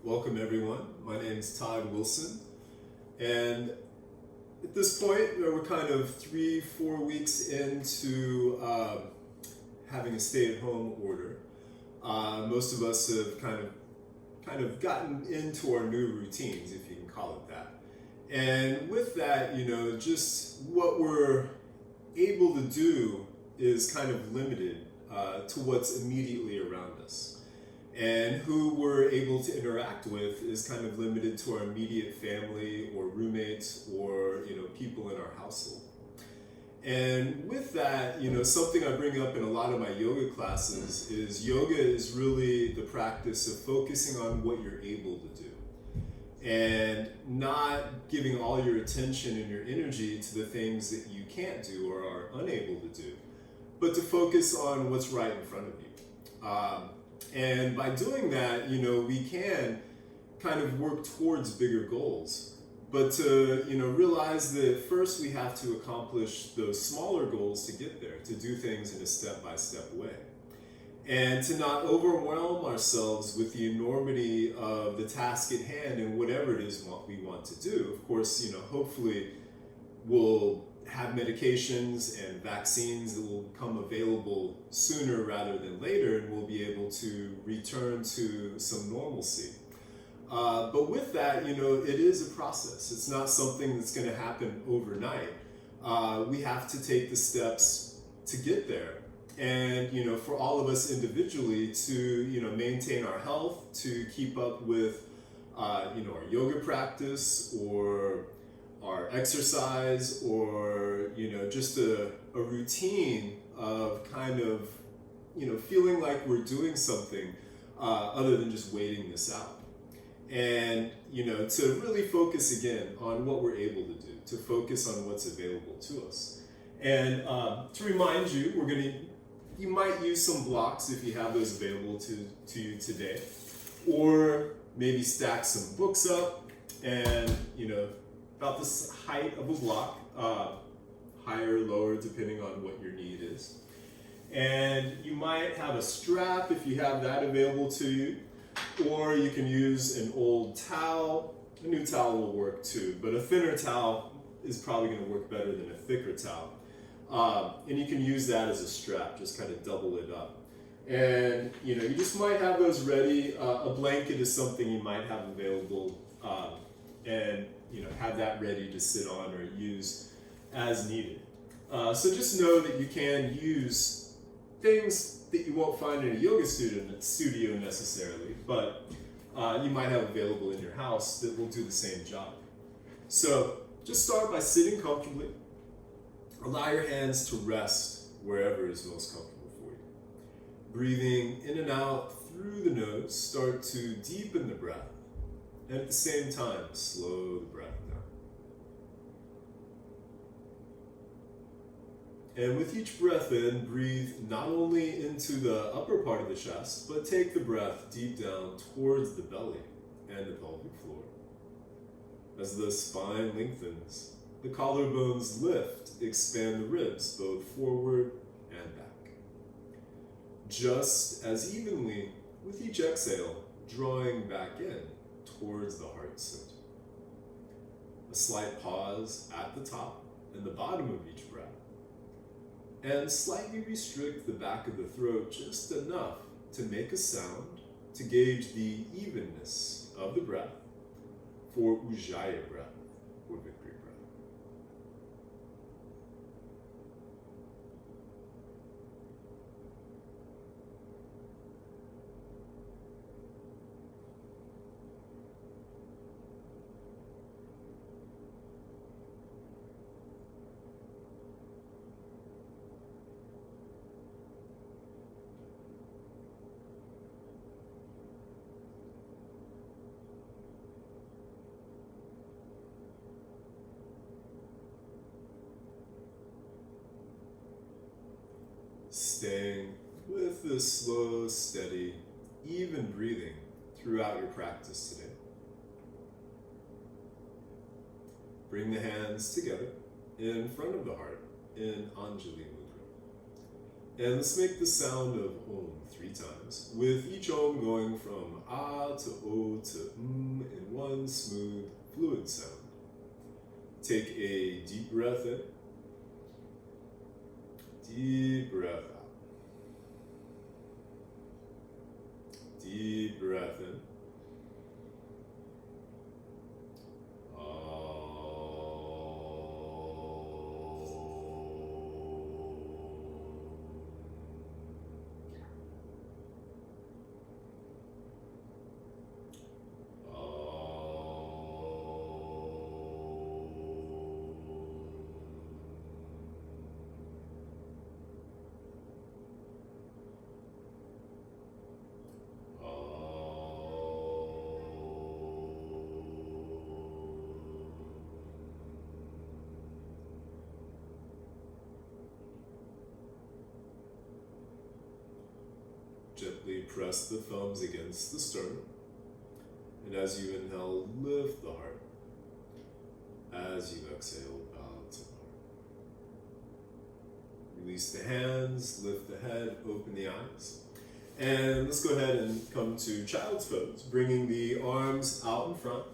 Welcome everyone. My name is Todd Wilson, and at this point, we're kind of 3-4 weeks into having a stay-at-home order. Most of us have kind of gotten into our new routines, if you can call it that. And with that, just what we're able to do is kind of limited to what's immediately around us. And who we're able to interact with is kind of limited to our immediate family or roommates or people in our household. And with that, something I bring up in a lot of my yoga classes is yoga is really the practice of focusing on what you're able to do and not giving all your attention and your energy to the things that you can't do or are unable to do, but to focus on what's right in front of you. And by doing that, we can kind of work towards bigger goals. But to realize that first we have to accomplish those smaller goals to get there, to do things in a step-by-step way. And to not overwhelm ourselves with the enormity of the task at hand and whatever it is what we want to do. Of course, hopefully we'll have medications and vaccines that will become available sooner rather than later, and we'll be able to return to some normalcy. But with that, it is a process. It's not something that's going to happen overnight. We have to take the steps to get there. And, for all of us individually to, maintain our health, to keep up with, our yoga practice or our exercise or, just a routine of kind of, feeling like we're doing something other than just waiting this out. And, to really focus again on what we're able to do, to focus on what's available to us. And to remind you, you might use some blocks if you have those available to you today, or maybe stack some books up and, about this height of a block, higher or lower depending on what your need is. And you might have a strap if you have that available to you, or you can use an old towel. A new towel will work too, but a thinner towel is probably going to work better than a thicker towel. And you can use that as a strap, just kind of double it up. And you just might have those ready. A blanket is something you might have available, and have that ready to sit on or use as needed. So just know that you can use things that you won't find in a yoga studio necessarily, but you might have available in your house that will do the same job. So just start by sitting comfortably. Allow your hands to rest wherever is most comfortable for you. Breathing in and out through the nose, start to deepen the breath, and at the same time, slow the breath down. And with each breath in, breathe not only into the upper part of the chest, but take the breath deep down towards the belly and the pelvic floor. As the spine lengthens, the collarbones lift, expand the ribs both forward and back. Just as evenly with each exhale, drawing back in towards the heart center. A slight pause at the top and the bottom of each breath. And slightly restrict the back of the throat just enough to make a sound to gauge the evenness of the breath for Ujjayi breath or victory breath. Staying with this slow, steady, even breathing throughout your practice today. Bring the hands together in front of the heart in Anjali Mudra. And let's make the sound of Om 3 times. oms, with each om going from ah to o to in one smooth, fluid sound. Take a deep breath in, deep breath out. Deep breath in. Gently press the thumbs against the sternum, and as you inhale, lift the heart. As you exhale, bow to the heart. Release the hands, lift the head, open the eyes. And let's go ahead and come to child's pose, bringing the arms out in front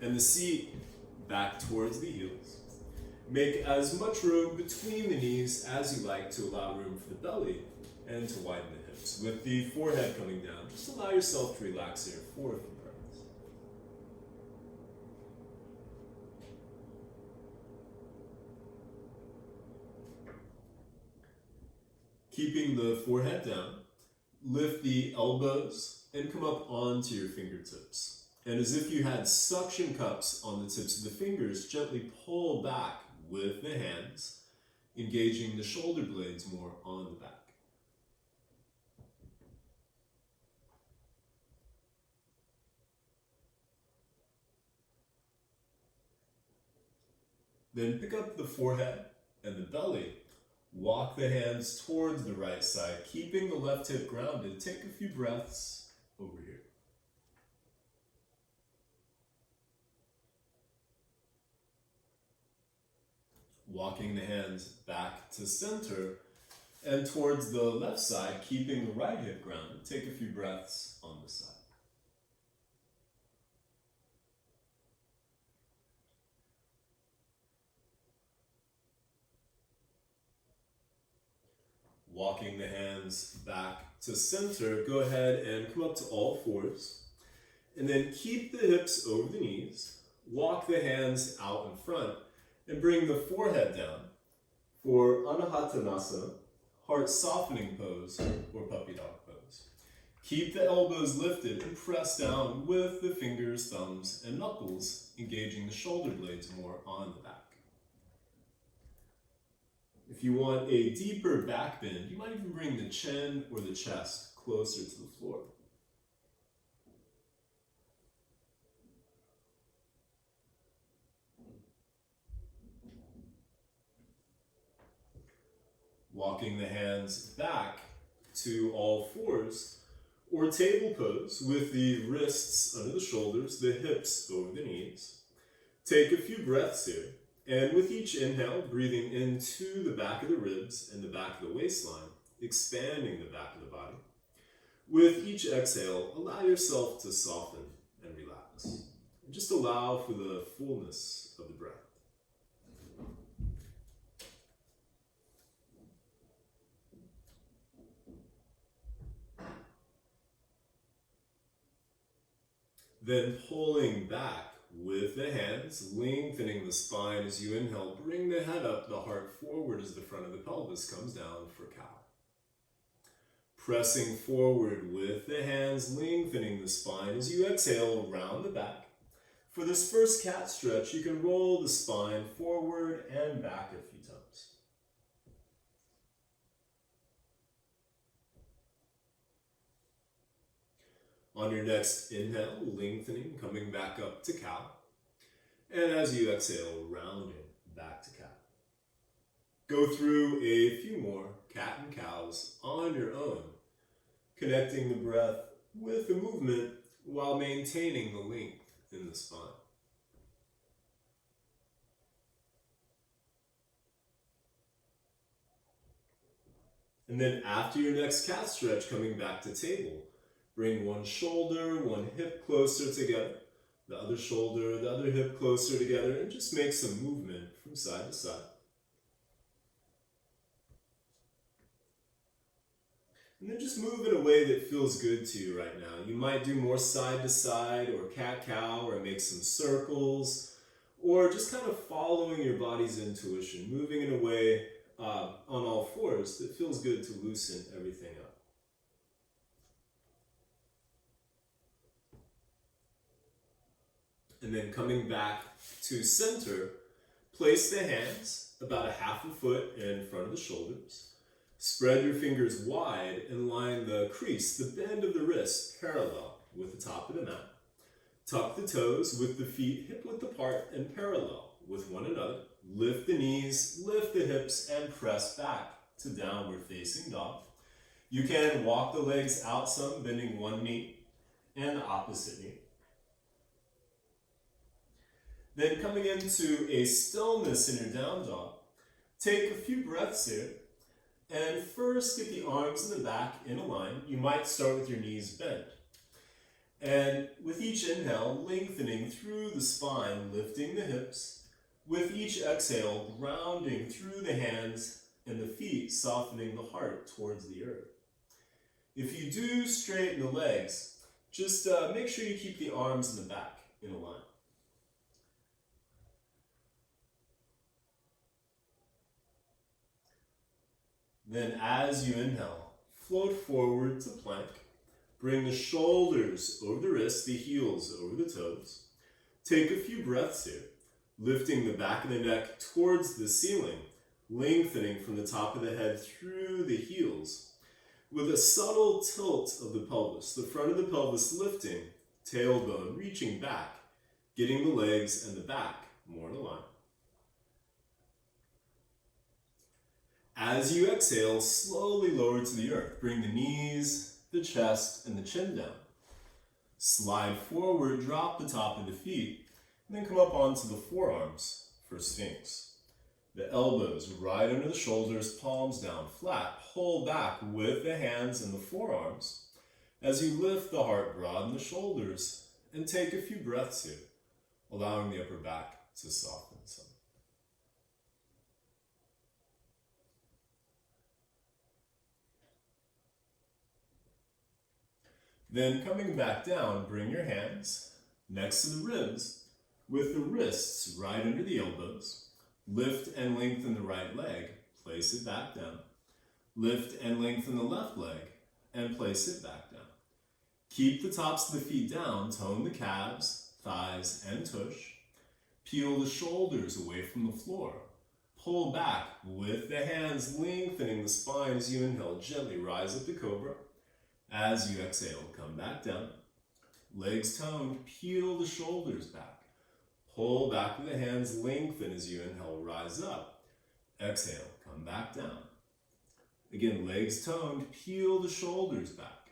and the seat back towards the heels. Make as much room between the knees as you like to allow room for the belly and to widen the hips. With the forehead coming down, just allow yourself to relax here for a few breaths. Keeping the forehead down, lift the elbows and come up onto your fingertips. And as if you had suction cups on the tips of the fingers, gently pull back with the hands, engaging the shoulder blades more on the back. Then pick up the forehead and the belly. Walk the hands towards the right side, keeping the left hip grounded. Take a few breaths over here. Walking the hands back to center and towards the left side, keeping the right hip grounded. Take a few breaths on the side. Walking the hands back to center, go ahead and come up to all fours. And then keep the hips over the knees. Walk the hands out in front and bring the forehead down for Anahatanasana, heart softening pose, or puppy dog pose. Keep the elbows lifted and press down with the fingers, thumbs, and knuckles, engaging the shoulder blades more on the back. If you want a deeper back bend, you might even bring the chin or the chest closer to the floor. Walking the hands back to all fours, or table pose with the wrists under the shoulders, the hips over the knees. Take a few breaths here. And with each inhale, breathing into the back of the ribs and the back of the waistline, expanding the back of the body. With each exhale, allow yourself to soften and relax. And just allow for the fullness of the breath. Then pulling back with the hands, lengthening the spine as you inhale. Bring the head up, the heart forward as the front of the pelvis comes down for cow. Pressing forward with the hands, lengthening the spine as you exhale, round the back. For this first cat stretch, you can roll the spine forward and back a few times. On your next inhale, lengthening, coming back up to cow. And as you exhale, rounding back to cat. Go through a few more cat and cows on your own, connecting the breath with the movement while maintaining the length in the spine. And then after your next cat stretch, coming back to table, bring one shoulder, one hip closer together, the other shoulder, the other hip closer together, and just make some movement from side to side. And then just move in a way that feels good to you right now. You might do more side to side or cat-cow or make some circles, or just kind of following your body's intuition, moving in a way on all fours that feels good to loosen everything up. And then coming back to center, place the hands about 1/2 foot in front of the shoulders. Spread your fingers wide and line the crease, the bend of the wrist, parallel with the top of the mat. Tuck the toes with the feet hip-width apart and parallel with one another. Lift the knees, lift the hips, and press back to downward facing dog. You can walk the legs out some, bending one knee and the opposite knee. Then coming into a stillness in your down dog, take a few breaths here. And first, get the arms in the back in a line. You might start with your knees bent. And with each inhale, lengthening through the spine, lifting the hips. With each exhale, grounding through the hands and the feet, softening the heart towards the earth. If you do straighten the legs, just make sure you keep the arms in the back in a line. Then as you inhale, float forward to plank. Bring the shoulders over the wrists, the heels over the toes. Take a few breaths here, lifting the back of the neck towards the ceiling, lengthening from the top of the head through the heels. With a subtle tilt of the pelvis, the front of the pelvis lifting, tailbone reaching back, getting the legs and the back more in a line. As you exhale, slowly lower to the earth. Bring the knees, the chest, and the chin down. Slide forward, drop the top of the feet, and then come up onto the forearms for Sphinx. The elbows right under the shoulders, palms down flat. Pull back with the hands and the forearms. As you lift the heart, broaden the shoulders, and take a few breaths here, allowing the upper back to soften some. Then coming back down, bring your hands next to the ribs with the wrists right under the elbows. Lift and lengthen the right leg, place it back down. Lift and lengthen the left leg and place it back down. Keep the tops of the feet down, tone the calves, thighs, and tush. Peel the shoulders away from the floor. Pull back with the hands, lengthening the spine as you inhale. Gently rise up to cobra. As you exhale, come back down. Legs toned, peel the shoulders back. Pull back with the hands, lengthen as you inhale, rise up. Exhale, come back down. Again, legs toned, peel the shoulders back.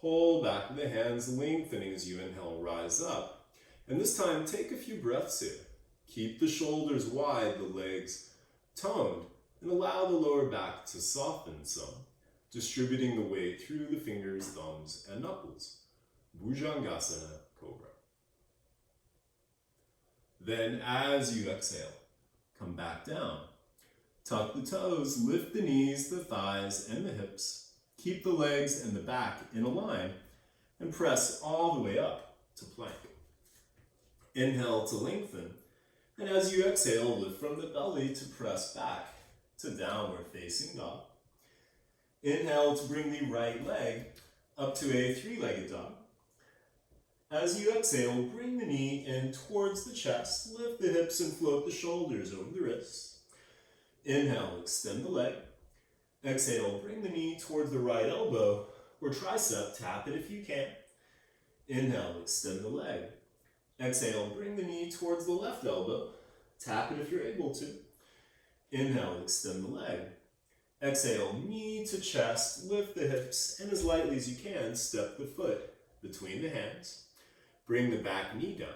Pull back with the hands, lengthening as you inhale, rise up. And this time, take a few breaths here. Keep the shoulders wide, the legs toned, and allow the lower back to soften some, distributing the weight through the fingers, thumbs, and knuckles. Bhujangasana Cobra. Then as you exhale, come back down. Tuck the toes, lift the knees, the thighs, and the hips. Keep the legs and the back in a line, and press all the way up to plank. Inhale to lengthen, and as you exhale, lift from the belly to press back to downward facing dog. Inhale to bring the right leg up to a three-legged dog. As you exhale, bring the knee in towards the chest, lift the hips and float the shoulders over the wrists. Inhale, extend the leg. Exhale, bring the knee towards the right elbow or tricep, tap it if you can. Inhale, extend the leg. Exhale, bring the knee towards the left elbow, tap it if you're able to. Inhale, extend the leg. Exhale, knee to chest, lift the hips, and as lightly as you can, step the foot between the hands. Bring the back knee down.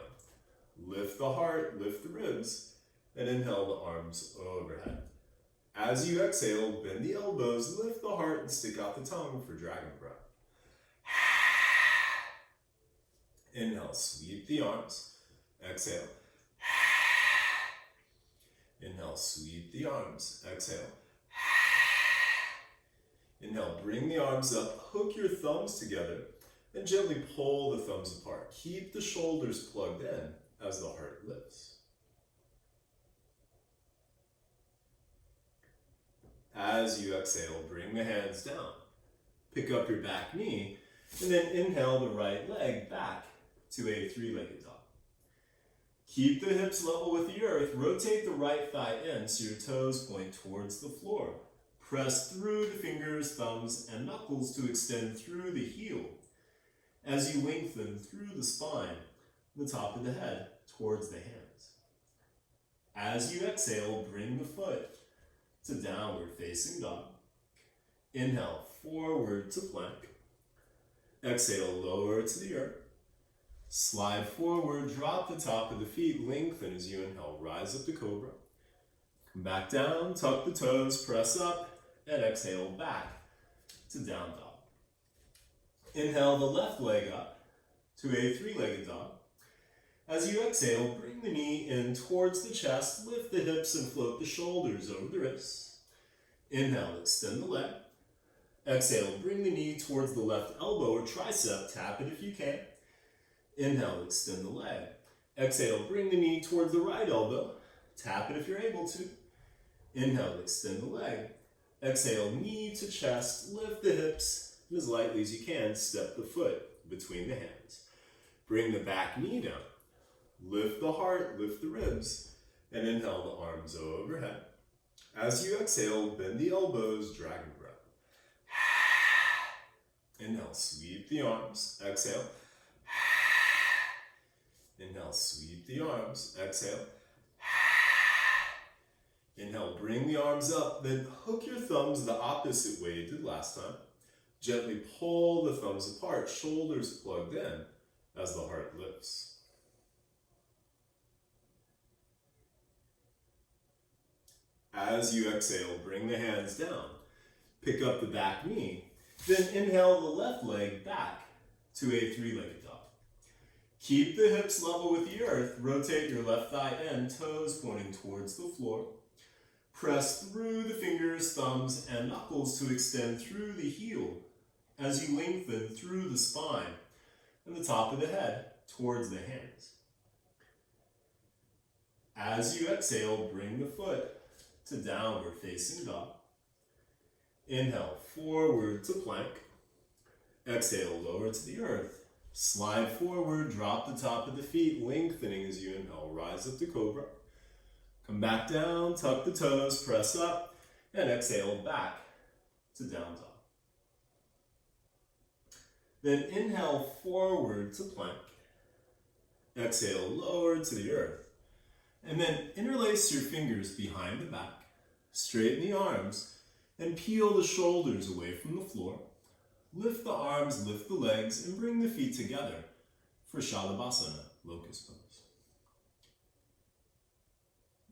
Lift the heart, lift the ribs, and inhale the arms overhead. As you exhale, bend the elbows, lift the heart, and stick out the tongue for dragon breath. Inhale, sweep the arms. Exhale. Inhale, sweep the arms. Exhale. Inhale, bring the arms up, hook your thumbs together, and gently pull the thumbs apart. Keep the shoulders plugged in as the heart lifts. As you exhale, bring the hands down. Pick up your back knee, and then inhale the right leg back to a three-legged dog. Keep the hips level with the earth. Rotate the right thigh in so your toes point towards the floor. Press through the fingers, thumbs, and knuckles to extend through the heel. As you lengthen through the spine, the top of the head towards the hands. As you exhale, bring the foot to downward facing dog. Inhale, forward to plank. Exhale, lower to the earth. Slide forward, drop the top of the feet, lengthen as you inhale, rise up to cobra. Come back down, tuck the toes, press up, and exhale back to down dog. Inhale the left leg up to a three-legged dog. As you exhale, bring the knee in towards the chest, lift the hips and float the shoulders over the wrists. Inhale, extend the leg. Exhale, bring the knee towards the left elbow or tricep, tap it if you can. Inhale, extend the leg. Exhale, bring the knee towards the right elbow, tap it if you're able to. Inhale, extend the leg. Exhale, knee to chest, lift the hips, and as lightly as you can, step the foot between the hands. Bring the back knee down. Lift the heart, lift the ribs, and inhale the arms overhead. As you exhale, bend the elbows, dragon breath. Inhale, sweep the arms. Exhale. Inhale, sweep the arms. Exhale. Inhale, bring the arms up, then hook your thumbs the opposite way you did last time. Gently pull the thumbs apart, shoulders plugged in as the heart lifts. As you exhale, bring the hands down. Pick up the back knee. Then inhale the left leg back to a three-legged dog. Keep the hips level with the earth. Rotate your left thigh in, toes pointing towards the floor. Press through the fingers, thumbs, and knuckles to extend through the heel as you lengthen through the spine and the top of the head towards the hands. As you exhale, bring the foot to downward facing dog. Inhale, forward to plank. Exhale, lower to the earth. Slide forward, drop the top of the feet, lengthening as you inhale, rise up to cobra. Come back down, tuck the toes, press up, and exhale back to down dog. Then inhale forward to plank. Exhale, lower to the earth. And then interlace your fingers behind the back, straighten the arms, and peel the shoulders away from the floor. Lift the arms, lift the legs, and bring the feet together for Shalabhasana, locust pose.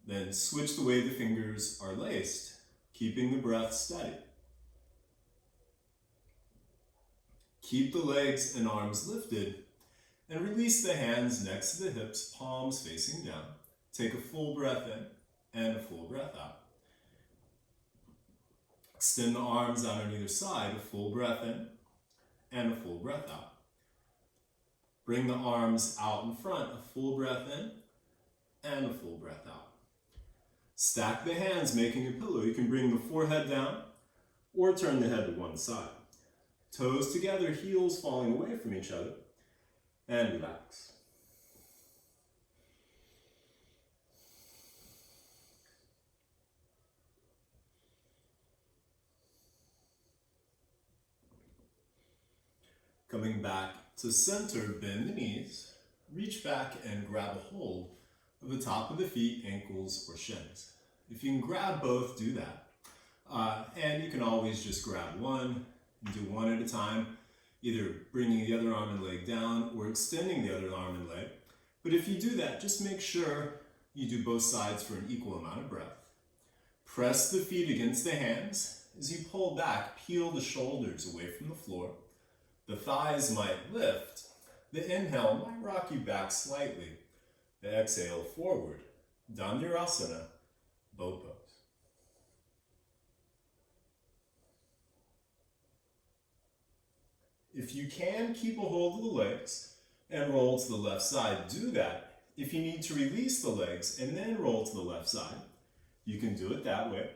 Then switch the way the fingers are laced, keeping the breath steady. Keep the legs and arms lifted, and release the hands next to the hips, palms facing down. Take a full breath in and a full breath out. Extend the arms out on either side, a full breath in and a full breath out. Bring the arms out in front, a full breath in and a full breath out. Stack the hands, making a pillow. You can bring the forehead down or turn the head to one side. Toes together, heels falling away from each other, and relax. Coming back to center, bend the knees, reach back and grab a hold of the top of the feet, ankles, or shins. If you can grab both, do that. And you can always just grab one and do one at a time, either bringing the other arm and leg down or extending the other arm and leg. But if you do that, just make sure you do both sides for an equal amount of breath. Press the feet against the hands. As you pull back, peel the shoulders away from the floor. The thighs might lift. The inhale might rock you back slightly. The exhale forward. Dhanurasana, bow pose. If you can, keep a hold of the legs and roll to the left side. Do that. If you need to release the legs and then roll to the left side, you can do it that way.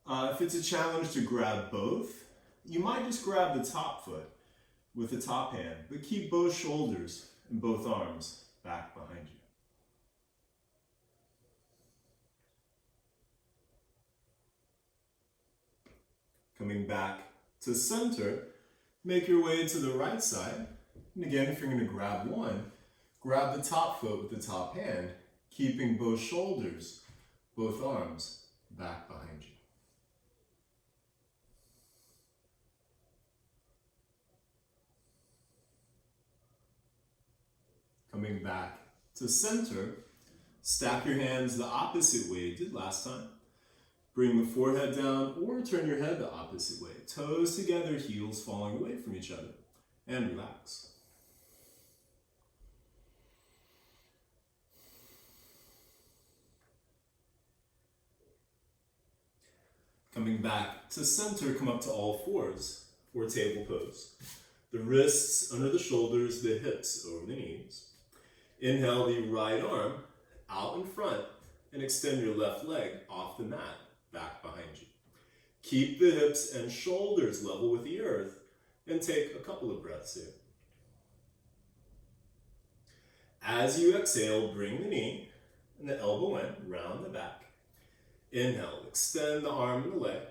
If it's a challenge to grab both, you might just grab the top foot with the top hand, but keep both shoulders and both arms back behind you. Coming back to center, make your way to the right side. And again, if you're going to grab one, grab the top foot with the top hand, keeping both shoulders, both arms back behind you. Coming back to center, stack your hands the opposite way you did last time. Bring the forehead down or turn your head the opposite way. Toes together, heels falling away from each other. And relax. Coming back to center, come up to all fours for table pose. The wrists under the shoulders, the hips over the knees. Inhale the right arm out in front and extend your left leg off the mat, back behind you. Keep the hips and shoulders level with the earth and take a couple of breaths here. As you exhale, bring the knee and the elbow in, round the back. Inhale, extend the arm and the leg.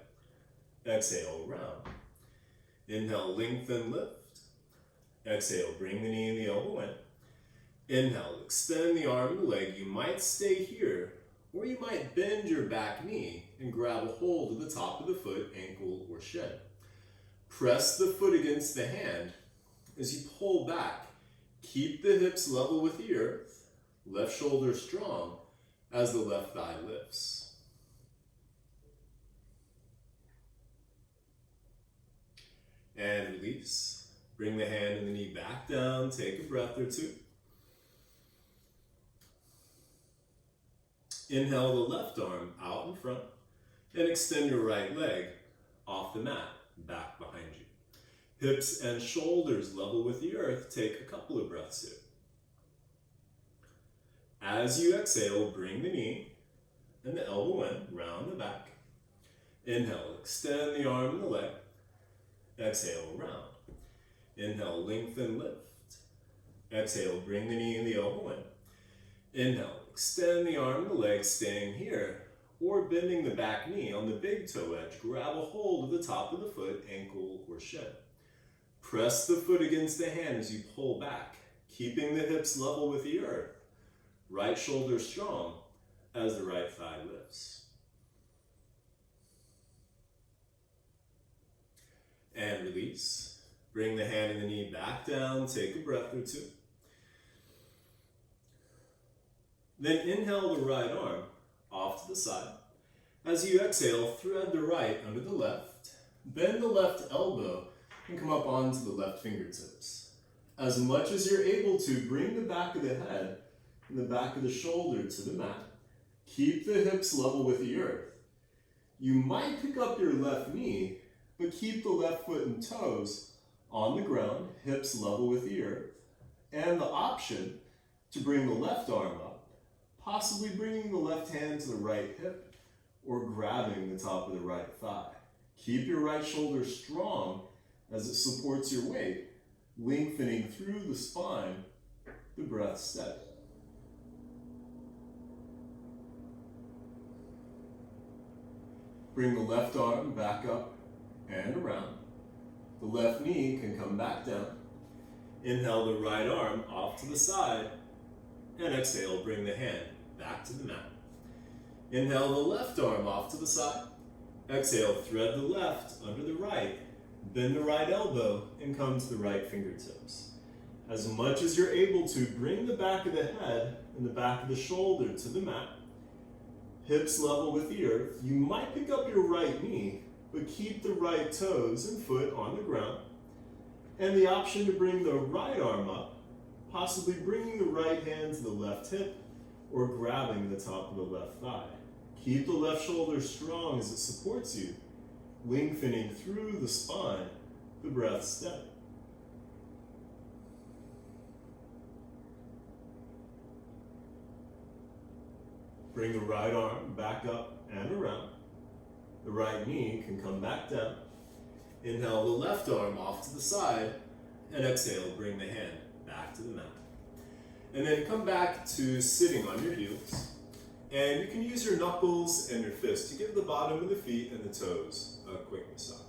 Exhale, round. Inhale, lengthen, lift. Exhale, bring the knee and the elbow in. Inhale, extend the arm and the leg. You might stay here, or you might bend your back knee and grab a hold of the top of the foot, ankle, or shin. Press the foot against the hand. As you pull back, keep the hips level with the earth, left shoulder strong as the left thigh lifts. And release. Bring the hand and the knee back down. Take a breath or two. Inhale the left arm out in front and extend your right leg off the mat, back behind you. Hips and shoulders level with the earth. Take a couple of breaths here. As you exhale, bring the knee and the elbow in, round the back. Inhale, extend the arm and the leg. Exhale, round. Inhale, lengthen, lift. Exhale, bring the knee and the elbow in. Inhale, extend the arm and the leg, staying here, or bending the back knee on the big toe edge. Grab a hold of the top of the foot, ankle, or shin. Press the foot against the hand as you pull back, keeping the hips level with the earth. Right shoulder strong as the right thigh lifts. And release. Bring the hand and the knee back down. Take a breath or two. Then inhale the right arm off to the side. As you exhale, thread the right under the left. Bend the left elbow and come up onto the left fingertips. As much as you're able to, bring the back of the head and the back of the shoulder to the mat. Keep the hips level with the earth. You might pick up your left knee, but keep the left foot and toes on the ground, hips level with the earth, and the option to bring the left arm up, possibly bringing the left hand to the right hip or grabbing the top of the right thigh. Keep your right shoulder strong as it supports your weight, lengthening through the spine, the breath steady. Bring the left arm back up and around. The left knee can come back down. Inhale the right arm off to the side, and exhale, bring the hand back to the mat. Inhale the left arm off to the side. Exhale, thread the left under the right. Bend the right elbow and come to the right fingertips. As much as you're able to, bring the back of the head and the back of the shoulder to the mat. hips level with the earth. You might pick up your right knee, but keep the right toes and foot on the ground. And the option to bring the right arm up, possibly bringing the right hand to the left hip or grabbing the top of the left thigh. Keep the left shoulder strong as it supports you, lengthening through the spine, the breath steady. Bring the right arm back up and around. The right knee can come back down. Inhale the left arm off to the side, and exhale, bring the hand back to the mat. And then come back to sitting on your heels. And you can use your knuckles and your fist to give the bottom of the feet and the toes a quick massage.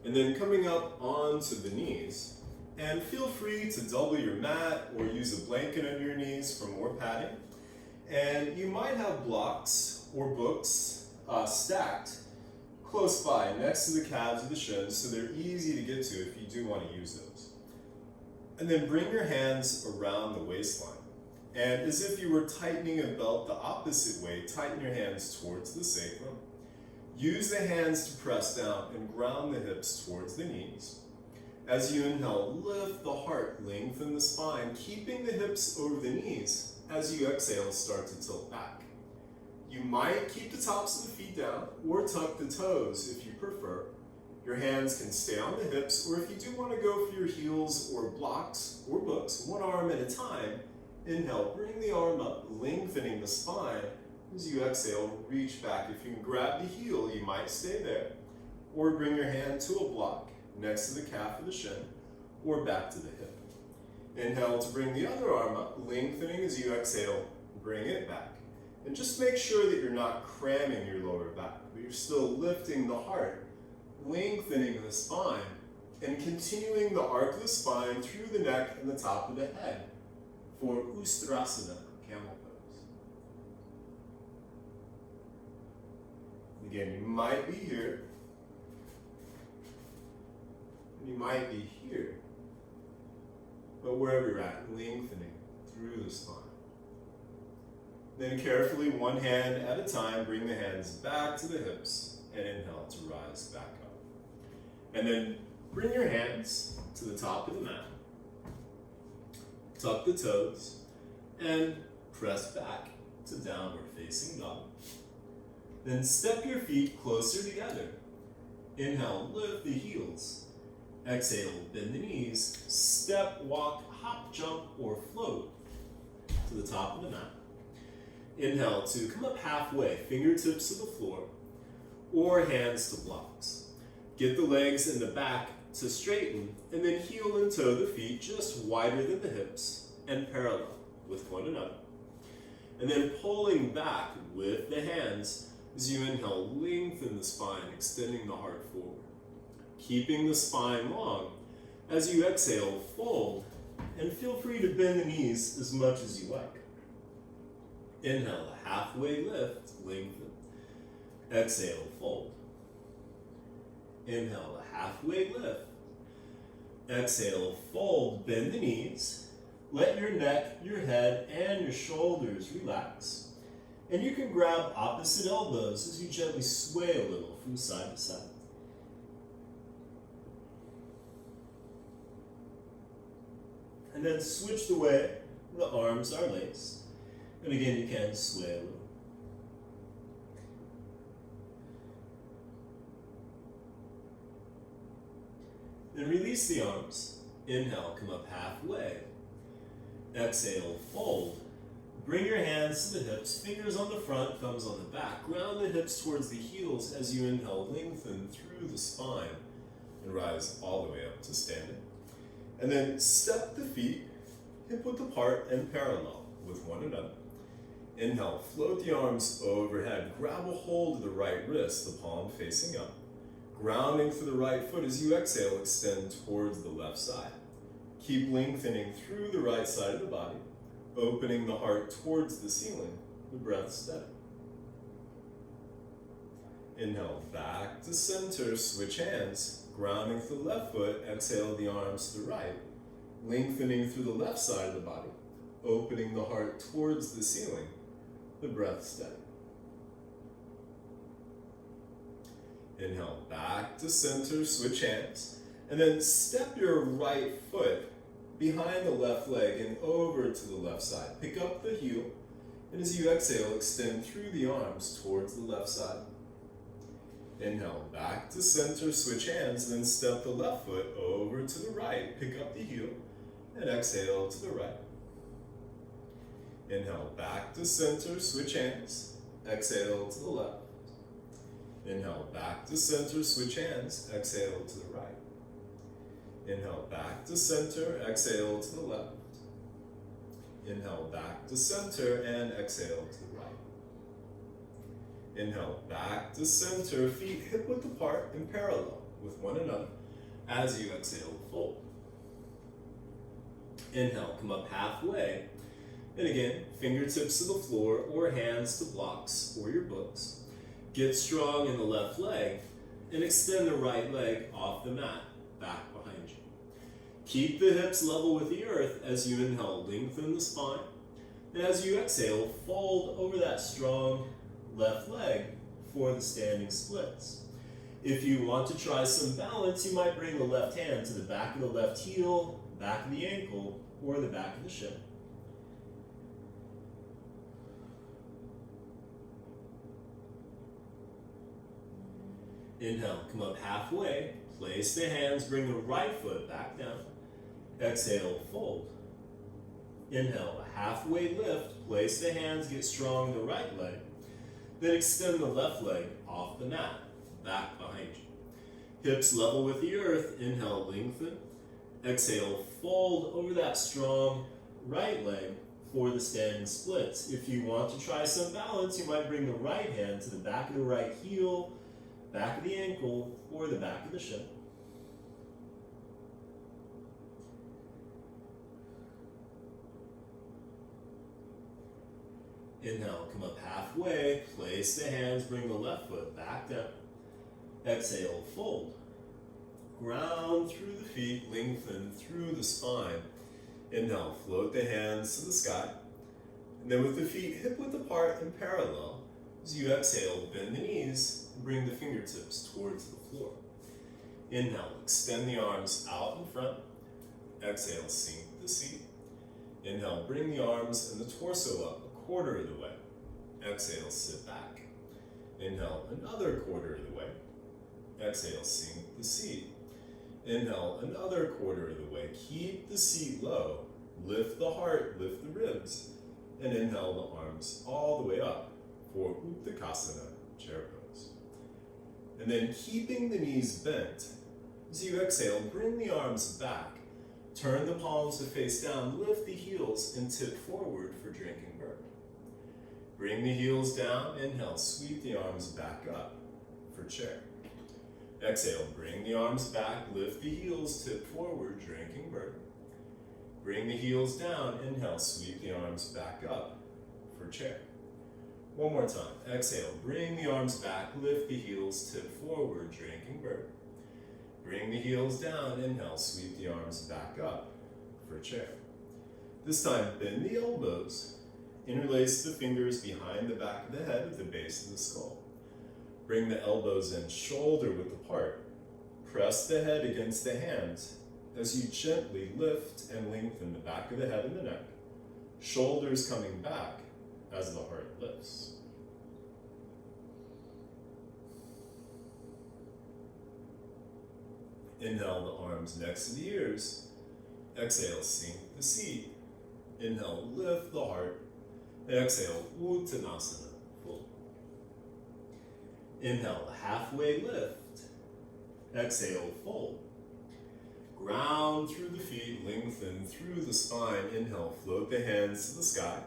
And then coming up onto the knees, and feel free to double your mat or use a blanket under your knees for more padding. And you might have blocks or books stacked close by next to the calves or the shins, so they're easy to get to if you do want to use those. And then bring your hands around the waistline. And as if you were tightening a belt the opposite way, tighten your hands towards the sacrum. Use the hands to press down and ground the hips towards the knees. As you inhale, lift the heart, lengthen the spine, keeping the hips over the knees. As you exhale, start to tilt back. You might keep the tops of the feet down or tuck the toes if you prefer. Your hands can stay on the hips, or if you do want to go for your heels or blocks or books, one arm at a time, inhale, bring the arm up, lengthening the spine. As you exhale, reach back. If you can grab the heel, you might stay there, or bring your hand to a block next to the calf or the shin, or back to the hip. Inhale to bring the other arm up, lengthening as you exhale, bring it back. And just make sure that you're not cramming your lower back, but you're still lifting the heart, lengthening the spine, and continuing the arc of the spine through the neck and the top of the head for Ustrasana, camel pose. Again, you might be here, and you might be here, but wherever you're at, lengthening through the spine. Then carefully, one hand at a time, bring the hands back to the hips and inhale to rise back up. And then bring your hands to the top of the mat. Tuck the toes and press back to downward facing dog. Then step your feet closer together. Inhale, lift the heels. Exhale, bend the knees. Step, walk, hop, jump, or float to the top of the mat. Inhale to come up halfway, fingertips to the floor, or hands to blocks. Get the legs in the back to straighten, and then heel and toe the feet just wider than the hips and parallel with one another. And then pulling back with the hands as you inhale, lengthen the spine, extending the heart forward. Keeping the spine long. As you exhale, fold, and feel free to bend the knees as much as you like. Inhale, a halfway lift, lengthen. Exhale, fold. Inhale, a halfway lift. Exhale, fold, bend the knees. Let your neck, your head, and your shoulders relax. And you can grab opposite elbows as you gently sway a little from side to side. And then switch the way the arms are laced. And again, you can sway a little. Then release the arms. Inhale, come up halfway. Exhale, fold. Bring your hands to the hips, fingers on the front, thumbs on the back. Ground the hips towards the heels as you inhale, lengthen through the spine and rise all the way up to standing. And then step the feet hip width apart and parallel with one another. Inhale, float the arms overhead. Grab a hold of the right wrist, the palm facing up. Grounding through the right foot as you exhale, extend towards the left side. Keep lengthening through the right side of the body, opening the heart towards the ceiling, the breath steady. Inhale, back to center, switch hands. Grounding through the left foot, exhale the arms to the right. Lengthening through the left side of the body, opening the heart towards the ceiling, the breath steady. Inhale, back to center, switch hands, and then step your right foot behind the left leg and over to the left side. Pick up the heel, and as you exhale, extend through the arms towards the left side. Inhale, back to center, switch hands, then step the left foot over to the right. Pick up the heel, and exhale to the right. Inhale, back to center, switch hands, exhale to the left. Inhale, back to center, switch hands, exhale to the right. Inhale, back to center, exhale to the left. Inhale, back to center, and exhale to the right. Inhale, back to center, feet hip-width apart and parallel with one another. As you exhale, fold. Inhale, come up halfway. And again, fingertips to the floor or hands to blocks or your books. Get strong in the left leg and extend the right leg off the mat, back behind you. Keep the hips level with the earth as you inhale, lengthen the spine. And as you exhale, fold over that strong left leg for the standing splits. If you want to try some balance, you might bring the left hand to the back of the left heel, back of the ankle, or the back of the shin. Inhale, come up halfway, place the hands, bring the right foot back down. Exhale, fold. Inhale, a halfway lift, place the hands, get strong in the right leg. Then extend the left leg off the mat, back behind you. Hips level with the earth, inhale, lengthen. Exhale, fold over that strong right leg for the standing splits. If you want to try some balance, you might bring the right hand to the back of the right heel, back of the ankle, or the back of the shin. Inhale, come up halfway, place the hands, bring the left foot back down. Exhale, fold. Ground through the feet, lengthen through the spine. Inhale, float the hands to the sky. And then with the feet hip-width apart and parallel, as you exhale, bend the knees and bring the fingertips towards the floor. Inhale, extend the arms out in front. Exhale, sink the seat. Inhale, bring the arms and the torso up a quarter of the way. Exhale, sit back. Inhale, another quarter of the way. Exhale, sink the seat. Inhale, another quarter of the way. Keep the seat low. Lift the heart, lift the ribs. And inhale the arms all the way up for Uttanasana, chair pose. And then keeping the knees bent, as you exhale, bring the arms back. Turn the palms to face down, lift the heels, and tip forward for drinking bird. Bring the heels down, inhale, sweep the arms back up for chair. Exhale, bring the arms back, lift the heels, tip forward, drinking bird. Bring the heels down, inhale, sweep the arms back up for chair. One more time. Exhale, bring the arms back, lift the heels, tip forward, drinking bird. Bring the heels down, inhale, sweep the arms back up for chair. This time, bend the elbows, interlace the fingers behind the back of the head at the base of the skull. Bring the elbows in shoulder width apart. Press the head against the hands as you gently lift and lengthen the back of the head and the neck. Shoulders coming back as the heart lifts. Inhale the arms next to the ears. Exhale, sink the seat. Inhale, lift the heart. Exhale, Uttanasana, fold. Inhale, halfway lift. Exhale, fold. Ground through the feet, lengthen through the spine. Inhale, float the hands to the sky.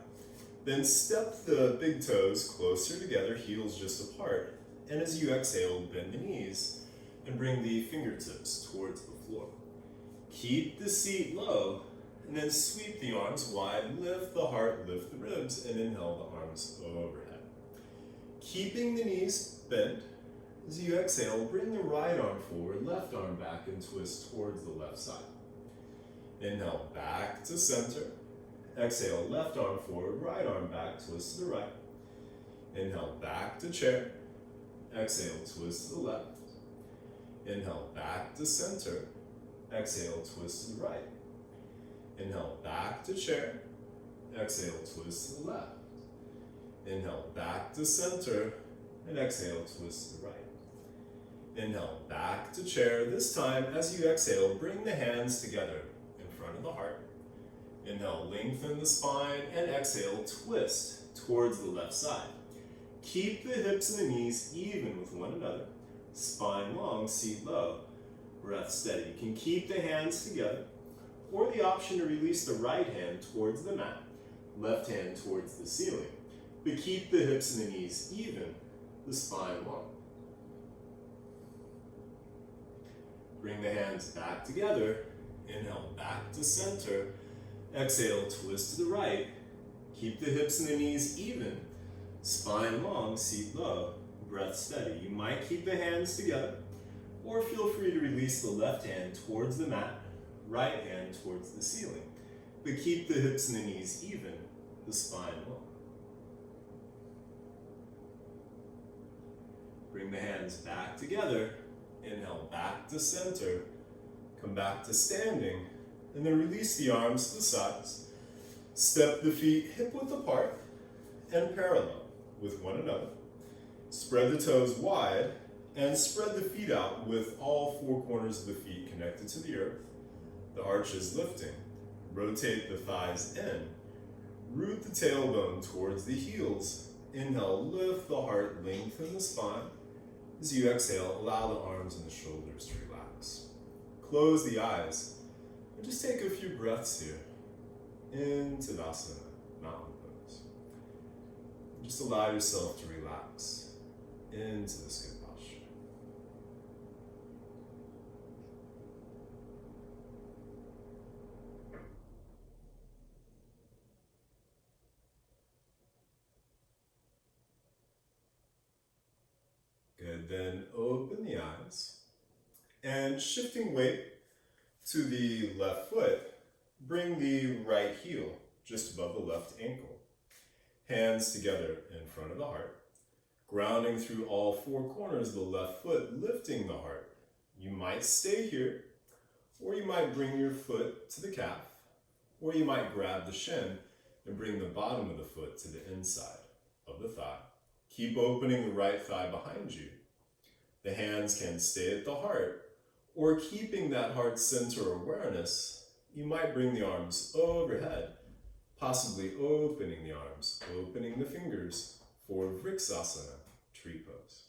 Then step the big toes closer together, heels just apart. And as you exhale, bend the knees and bring the fingertips towards the floor. Keep the seat low, and then sweep the arms wide, lift the heart, lift the ribs, and inhale the arms overhead. Keeping the knees bent, as you exhale, bring the right arm forward, left arm back, and twist towards the left side. Inhale, back to center. Exhale, left arm forward, right arm back, twist to the right. Inhale, back to chair. Exhale, twist to the left. Inhale, back to center. Exhale, twist to the right. Inhale, back to chair. Exhale, twist to the left. Inhale, back to center. And exhale, twist to the right. Inhale, back to chair. This time, as you exhale, bring the hands together in front of the heart. Inhale, lengthen the spine, and exhale, twist towards the left side. Keep the hips and the knees even with one another. Spine long, seat low, breath steady. You can keep the hands together, or the option to release the right hand towards the mat, left hand towards the ceiling. But keep the hips and the knees even, the spine long. Bring the hands back together. Inhale, back to center. Exhale, twist to the right. Keep the hips and the knees even. Spine long, seat low, breath steady. You might keep the hands together, or feel free to release the left hand towards the mat, right hand towards the ceiling. But keep the hips and the knees even, the spine long. Bring the hands back together. Inhale, back to center. Come back to standing, and then release the arms to the sides. Step the feet hip width apart and parallel with one another. Spread the toes wide and spread the feet out with all four corners of the feet connected to the earth. The arches lifting. Rotate the thighs in. Root the tailbone towards the heels. Inhale, lift the heart, lengthen the spine. As you exhale, allow the arms and the shoulders to relax. Close the eyes and just take a few breaths here into Tadasana, mountain pose. Just allow yourself to relax into this good posture. Good, then open the eyes and shifting weight to the left foot, bring the right heel just above the left ankle. Hands together in front of the heart, grounding through all four corners of the left foot, lifting the heart. You might stay here, or you might bring your foot to the calf, or you might grab the shin and bring the bottom of the foot to the inside of the thigh. Keep opening the right thigh behind you. The hands can stay at the heart, or keeping that heart center awareness, you might bring the arms overhead, possibly opening the arms, opening the fingers for Vriksasana, tree pose.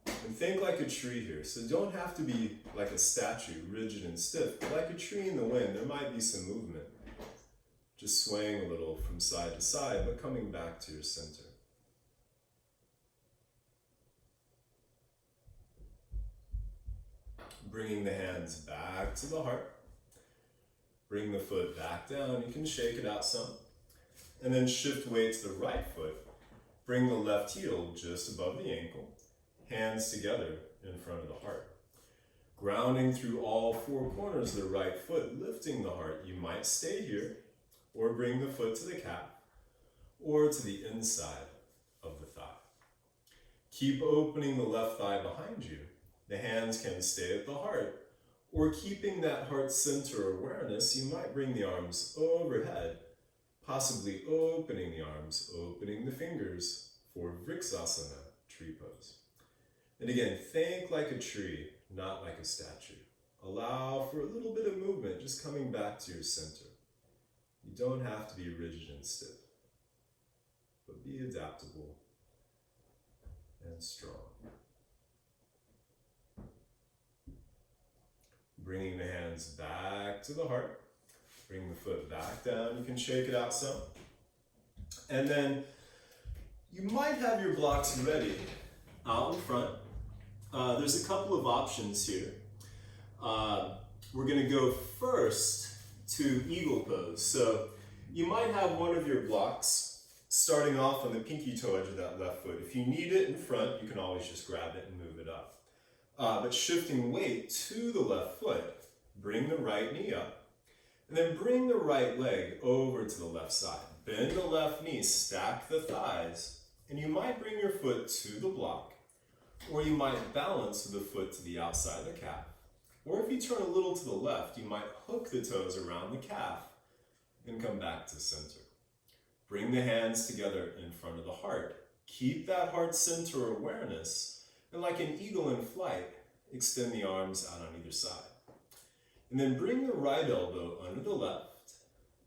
And think like a tree here, so don't have to be like a statue, rigid and stiff, but like a tree in the wind, there might be some movement. Just swaying a little from side to side, but coming back to your center. Bringing the hands back to the heart. Bring the foot back down. You can shake it out some. And then shift weight to the right foot. Bring the left heel just above the ankle. Hands together in front of the heart. Grounding through all four corners of the right foot, lifting the heart. You might stay here, or bring the foot to the calf, or to the inside of the thigh. Keep opening the left thigh behind you. The hands can stay at the heart, or keeping that heart center awareness, you might bring the arms overhead, possibly opening the arms, opening the fingers for Vriksasana, tree pose. And again, think like a tree, not like a statue. Allow for a little bit of movement, just coming back to your center. You don't have to be rigid and stiff, but be adaptable and strong. Bringing the hands back to the heart. Bring the foot back down. You can shake it out some. And then you might have your blocks ready out in front. There's a couple of options here. We're going to go first to eagle pose. So you might have one of your blocks starting off on the pinky toe edge of that left foot. If you need it in front, you can always just grab it and move it up. But shifting weight to the left foot, bring the right knee up. And then bring the right leg over to the left side. Bend the left knee, stack the thighs, and you might bring your foot to the block, or you might balance the foot to the outside of the calf. Or if you turn a little to the left, you might hook the toes around the calf and come back to center. Bring the hands together in front of the heart. Keep that heart center awareness, and like an eagle in flight, extend the arms out on either side. And then bring the right elbow under the left.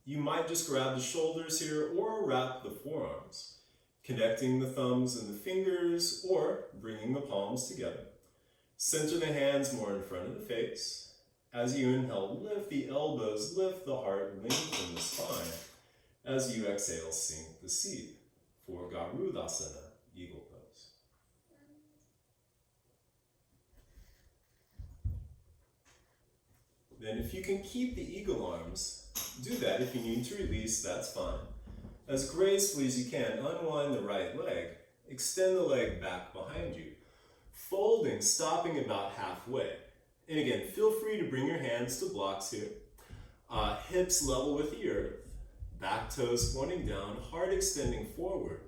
You might just grab the shoulders here or wrap the forearms, connecting the thumbs and the fingers or bringing the palms together. Center the hands more in front of the face. As you inhale, lift the elbows, lift the heart, lengthen the spine. As you exhale, sink the seat for Garudasana, eagle pose. Then if you can keep the eagle arms, do that. If you need to release, that's fine. As gracefully as you can, unwind the right leg, extend the leg back behind you, folding, stopping about halfway. And again, feel free to bring your hands to blocks here. Hips level with the earth, back toes pointing down, heart extending forward.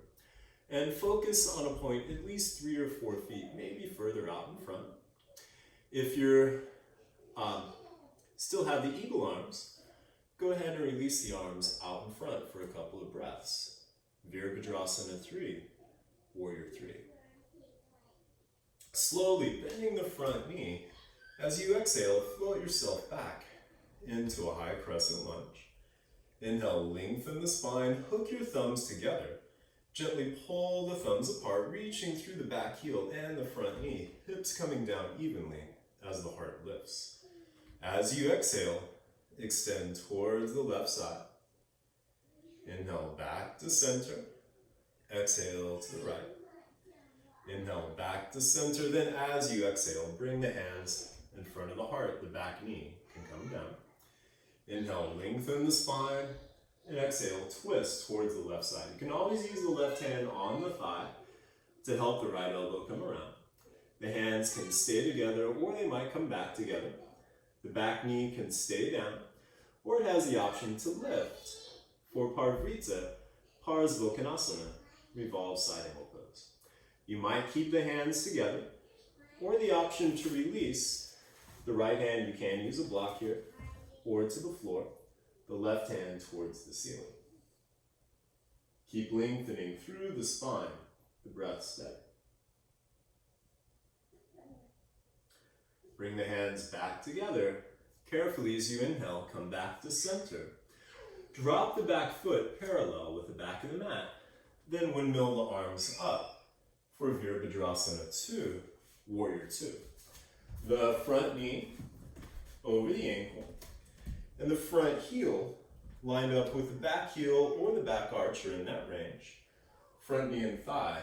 And focus on a point at least 3 or 4 feet, maybe further out in front. If you're still have the eagle arms, go ahead and release the arms out in front for a couple of breaths. Virabhadrasana 3, Warrior 3. Slowly bending the front knee. As you exhale, float yourself back into a high crescent lunge. Inhale, lengthen the spine, hook your thumbs together. Gently pull the thumbs apart, reaching through the back heel and the front knee, hips coming down evenly as the heart lifts. As you exhale, extend towards the left side. Inhale, back to center. Exhale to the right. Inhale, back to center. Then as you exhale, bring the hands in front of the heart. The back knee can come down. Inhale, lengthen the spine. And exhale, twist towards the left side. You can always use the left hand on the thigh to help the right elbow come around. The hands can stay together or they might come back together. The back knee can stay down or it has the option to lift. For Parvrita, Parsvottanasana, revolve side angle pose. You might keep the hands together or the option to release. The right hand, you can use a block here or to the floor. The left hand towards the ceiling. Keep lengthening through the spine, the breath steady. Bring the hands back together. Carefully as you inhale, come back to center. Drop the back foot parallel with the back of the mat. Then windmill the arms up for Virabhadrasana 2, Warrior 2. The front knee over the ankle. And the front heel lined up with the back heel or the back arch are in that range. Front knee and thigh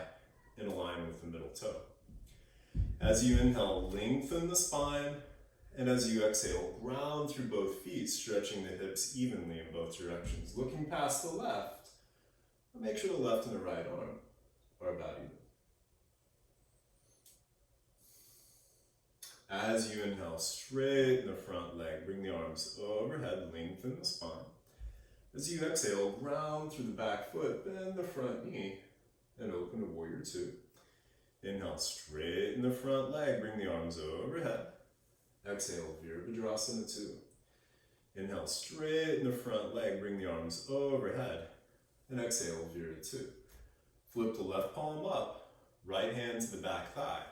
in line with the middle toe. As you inhale, lengthen the spine. And as you exhale, ground through both feet, stretching the hips evenly in both directions. Looking past the left, make sure the left and the right arm are about even. As you inhale, straighten the front leg, bring the arms overhead, lengthen the spine. As you exhale, ground through the back foot, bend the front knee, and open to Warrior 2. Inhale, straighten the front leg, bring the arms overhead. Exhale, Virabhadrasana 2. Inhale, straighten the front leg, bring the arms overhead. And exhale, Vira 2. Flip the left palm up, right hand to the back thigh.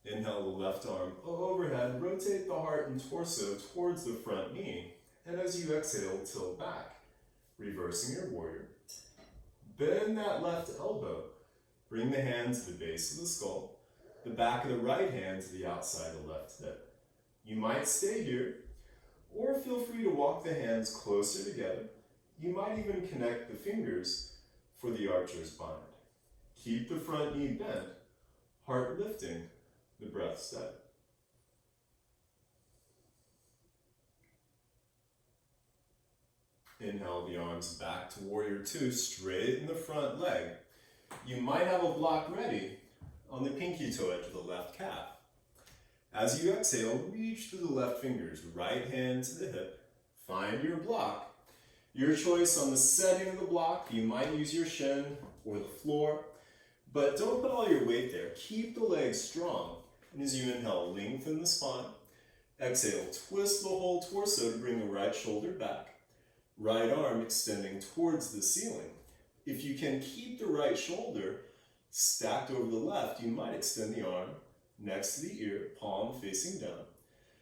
Inhale the left arm overhead, rotate the heart and torso towards the front knee. And as you exhale, tilt back, reversing your warrior. Bend that left elbow. Bring the hand to the base of the skull, the back of the right hand to the outside of the left hip. You might stay here, or feel free to walk the hands closer together. You might even connect the fingers for the archer's bind. Keep the front knee bent, heart lifting, the breath steady. Inhale the arms back to Warrior 2, straighten the front leg. You might have a block ready on the pinky toe edge of the left calf. As you exhale, reach through the left fingers, right hand to the hip, Find your block. Your choice on the setting of the block. You might use your shin or the floor, but don't put all your weight there. Keep the legs strong. And as you inhale, lengthen the spine. Exhale, twist the whole torso to bring the right shoulder back. Right arm extending towards the ceiling. If you can keep the right shoulder stacked over the left, you might extend the arm next to the ear, palm facing down.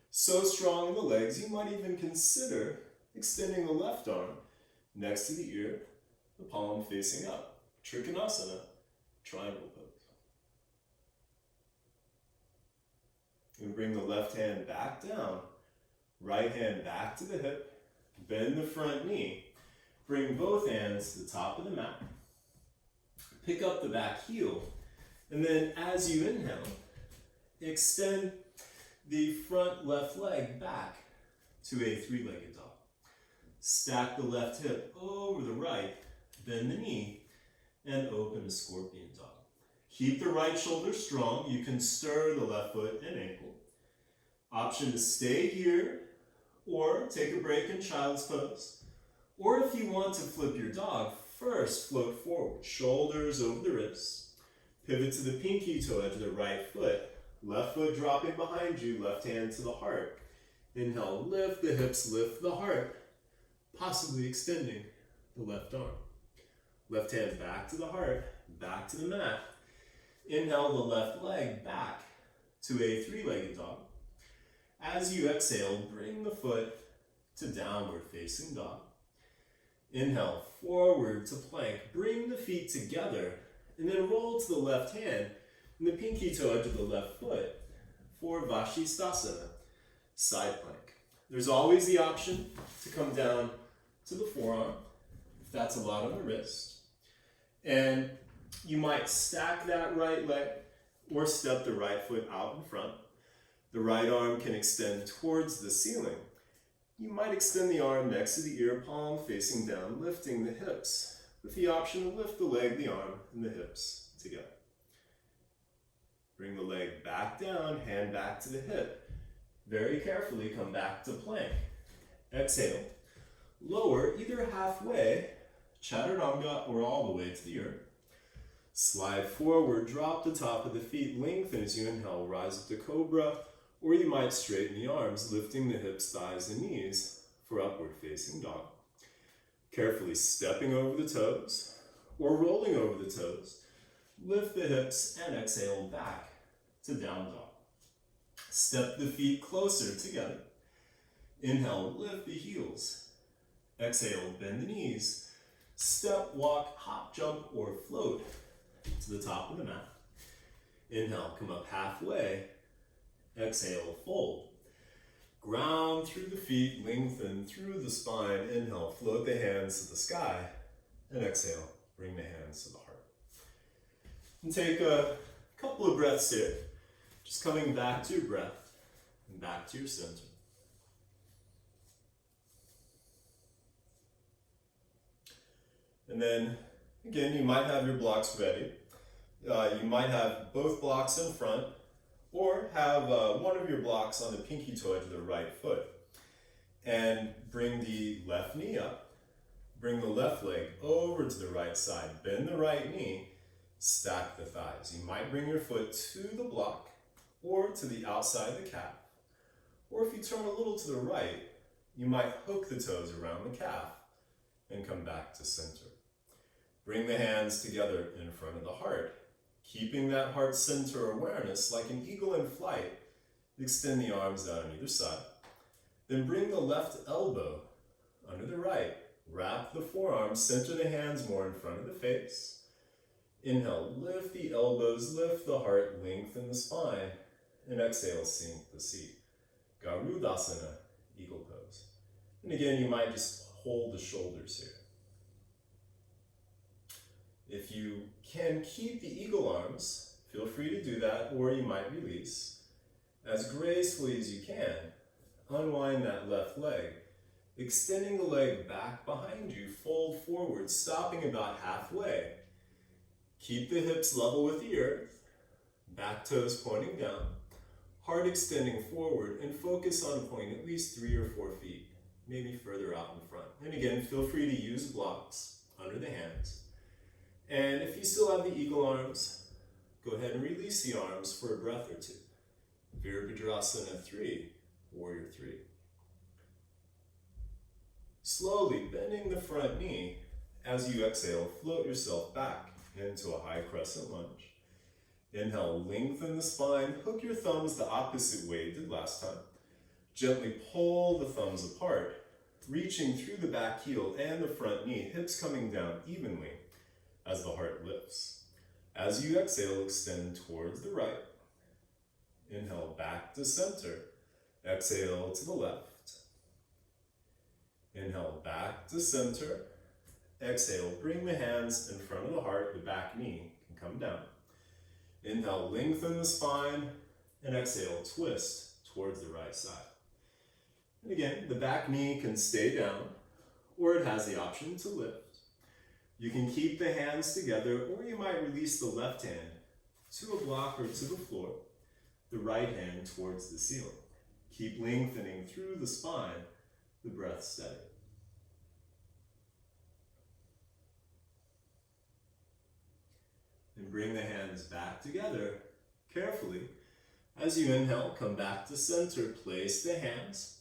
So strong in the legs, you might even consider extending the left arm next to the ear, the palm facing up. Trikonasana, triangle pose. And bring the left hand back down, right hand back to the hip, bend the front knee, bring both hands to the top of the mat, pick up the back heel, and then as you inhale, extend the front left leg back to a three-legged dog. Stack the left hip over the right, bend the knee, and open a scorpion dog. Keep the right shoulder strong. You can stir the left foot and ankle. Option to stay here or take a break in child's pose. Or if you want to flip your dog, first float forward, shoulders over the wrists. Pivot to the pinky toe edge of the right foot. Left foot dropping behind you, left hand to the heart. Inhale, lift the hips, lift the heart, possibly extending the left arm. Left hand back to the heart, back to the mat. Inhale the left leg back to a three-legged dog. As you exhale, bring the foot to downward facing dog. Inhale, forward to plank. Bring the feet together and then roll to the left hand and the pinky toe edge of the left foot for Vashisthasana, side plank. There's always the option to come down to the forearm if that's a lot on the wrist. And you might stack that right leg or step the right foot out in front. The right arm can extend towards the ceiling. You might extend the arm next to the ear, palm facing down, lifting the hips, with the option to lift the leg, the arm, and the hips together. Bring the leg back down, hand back to the hip. Very carefully come back to plank. Exhale. Lower either halfway, chaturanga, or all the way to the earth. Slide forward, drop the top of the feet, lengthen as you inhale, rise up to cobra, or you might straighten the arms, lifting the hips, thighs, and knees for upward facing dog. Carefully stepping over the toes, or rolling over the toes, lift the hips and exhale back to down dog. Step the feet closer together. Inhale, lift the heels. Exhale, bend the knees. Step, walk, hop, jump, or float to the top of the mat. Inhale, come up halfway. Exhale, fold. Ground through the feet, lengthen through the spine. Inhale, float the hands to the sky. And exhale, bring the hands to the heart. And take a couple of breaths here. Just coming back to your breath and back to your center. And then, again, you might have your blocks ready. You might have both blocks in front, or have one of your blocks on the pinky toe edge of the right foot. And bring the left knee up. Bring the left leg over to the right side. Bend the right knee. Stack the thighs. You might bring your foot to the block or to the outside of the calf. Or if you turn a little to the right, you might hook the toes around the calf and come back to center. Bring the hands together in front of the heart, keeping that heart center awareness like an eagle in flight. Extend the arms out on either side. Then bring the left elbow under the right. Wrap the forearms, center the hands more in front of the face. Inhale, lift the elbows, lift the heart, lengthen the spine. And exhale, sink the seat. Garudasana, eagle pose. And again, you might just hold the shoulders here. If you can keep the eagle arms, feel free to do that, or you might release. As gracefully as you can, unwind that left leg, extending the leg back behind you, fold forward, stopping about halfway. Keep the hips level with the earth, back toes pointing down, heart extending forward, and focus on pointing at least 3 or 4 feet maybe further out in front. And again, feel free to use blocks under the hands. And if you still have the eagle arms, go ahead and release the arms for a breath or two. Virabhadrasana 3, Warrior 3. Slowly bending the front knee. As you exhale, float yourself back into a high crescent lunge. Inhale, lengthen the spine, hook your thumbs the opposite way you did last time. Gently pull the thumbs apart, reaching through the back heel and the front knee, hips coming down evenly as the heart lifts. As you exhale, extend towards the right. Inhale, back to center. Exhale to the left. Inhale, back to center. Exhale, bring the hands in front of the heart, the back knee can come down. Inhale, lengthen the spine, and exhale, twist towards the right side. And again, the back knee can stay down, or it has the option to lift. You can keep the hands together, or you might release the left hand to a block or to the floor, the right hand towards the ceiling. Keep lengthening through the spine, the breath steady. And bring the hands back together carefully. As you inhale, come back to center, place the hands,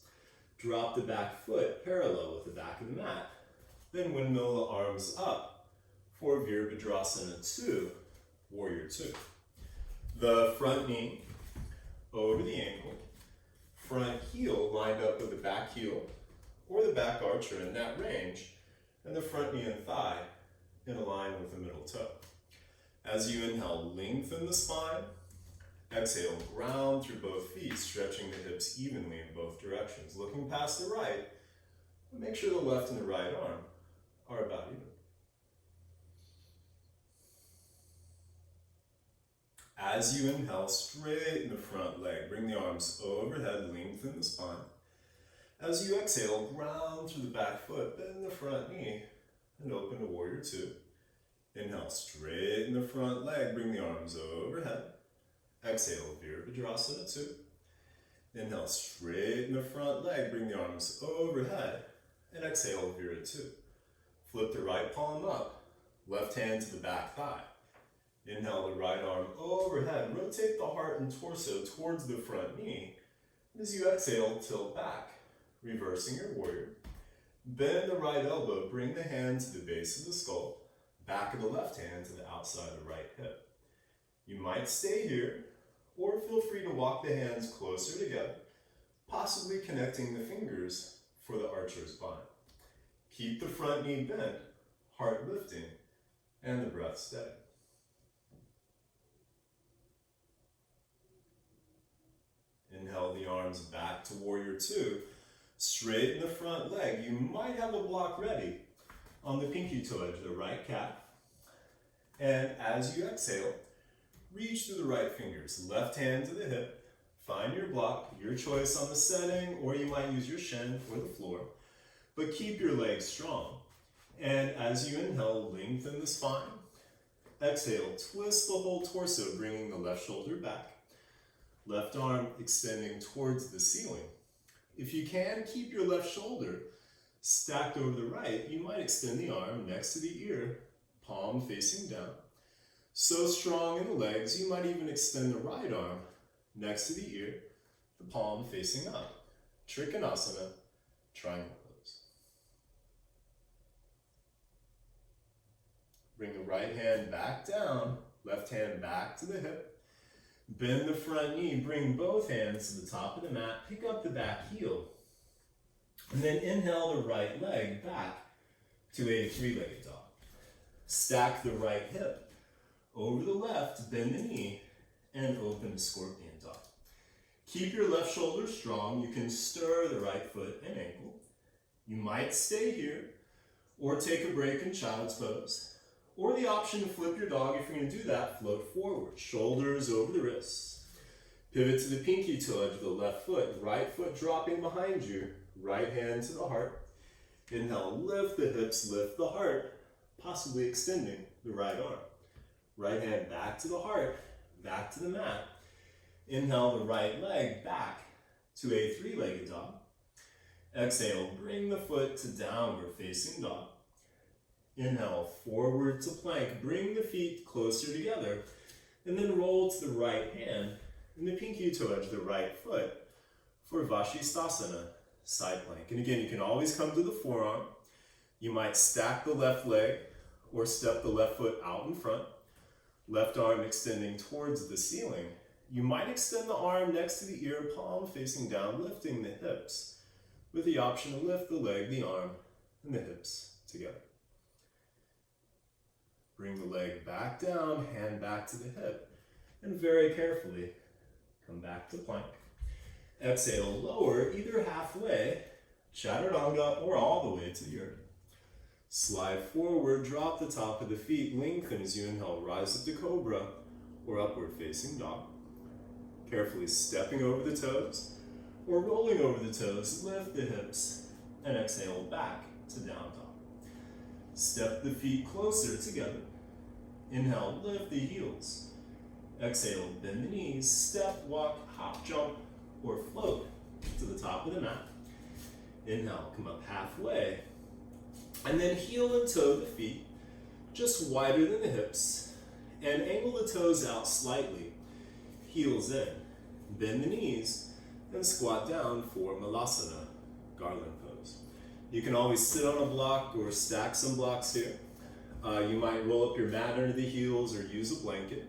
drop the back foot parallel with the back of the mat. Then windmill the arms up for Virabhadrasana 2, Warrior 2. The front knee over the ankle, front heel lined up with the back heel or the back arch in that range, and the front knee and thigh in a line with the middle toe. As you inhale, lengthen the spine. Exhale, ground through both feet, stretching the hips evenly in both directions. Looking past the right, but make sure the left and the right arm are about even. As you inhale, straighten the front leg. Bring the arms overhead, lengthen the spine. As you exhale, ground through the back foot, bend the front knee, and open to Warrior 2. Inhale, straighten the front leg, bring the arms overhead. Exhale, Virabhadrasana 2. Inhale, straighten the front leg, bring the arms overhead. And exhale, Vira 2. Flip the right palm up, left hand to the back thigh. Inhale the right arm overhead, rotate the heart and torso towards the front knee. As you exhale, tilt back, reversing your warrior. Bend the right elbow, bring the hand to the base of the skull. Back of the left hand to the outside of the right hip. You might stay here, or feel free to walk the hands closer together, possibly connecting the fingers for the archer's bind. Keep the front knee bent, heart lifting, and the breath steady. Inhale the arms back to Warrior 2. Straighten the front leg. You might have a block ready on the pinky toe edge of the right calf. And as you exhale, reach through the right fingers, left hand to the hip. Find your block, your choice on the setting, or you might use your shin or the floor. But keep your legs strong. And as you inhale, lengthen the spine. Exhale, twist the whole torso, bringing the left shoulder back. Left arm extending towards the ceiling. If you can, keep your left shoulder stacked over the right. You might extend the arm next to the ear, palm facing down. So strong in the legs, you might even extend the right arm next to the ear, the palm facing up. Trikonasana, triangle pose. Bring the right hand back down, left hand back to the hip. Bend the front knee, bring both hands to the top of the mat, pick up the back heel. And then inhale the right leg back to a three-legged dog. Stack the right hip over the left, bend the knee, and open to scorpion dog. Keep your left shoulder strong. You can stir the right foot and ankle. You might stay here or take a break in child's pose. Or the option to flip your dog. If you're going to do that, float forward, shoulders over the wrists. Pivot to the pinky toe edge of the left foot, right foot dropping behind you, right hand to the heart. Inhale, lift the hips, lift the heart, possibly extending the right arm. Right hand back to the heart, back to the mat. Inhale the right leg back to a three-legged dog. Exhale, bring the foot to downward facing dog. Inhale, forward to plank. Bring the feet closer together. And then roll to the right hand and the pinky toe edge the right foot for Vashisthasana, side plank. And again, you can always come to the forearm. You might stack the left leg or step the left foot out in front. Left arm extending towards the ceiling. You might extend the arm next to the ear, palm facing down, lifting the hips, with the option to lift the leg, the arm, and the hips together. Bring the leg back down, hand back to the hip, and very carefully come back to plank. Exhale, lower either halfway, chaturanga, or all the way to the earth. Slide forward, drop the top of the feet, lengthen as you inhale, rise up to cobra or upward facing dog. Carefully stepping over the toes or rolling over the toes, lift the hips and exhale back to down dog. Step the feet closer together. Inhale, lift the heels. Exhale, bend the knees, step, walk, hop, jump, or float to the top of the mat. Inhale, come up halfway. And then heel and toe the feet, just wider than the hips, and angle the toes out slightly. Heels in, bend the knees, and squat down for Malasana, garland pose. You can always sit on a block or stack some blocks here. You might roll up your mat under the heels or use a blanket.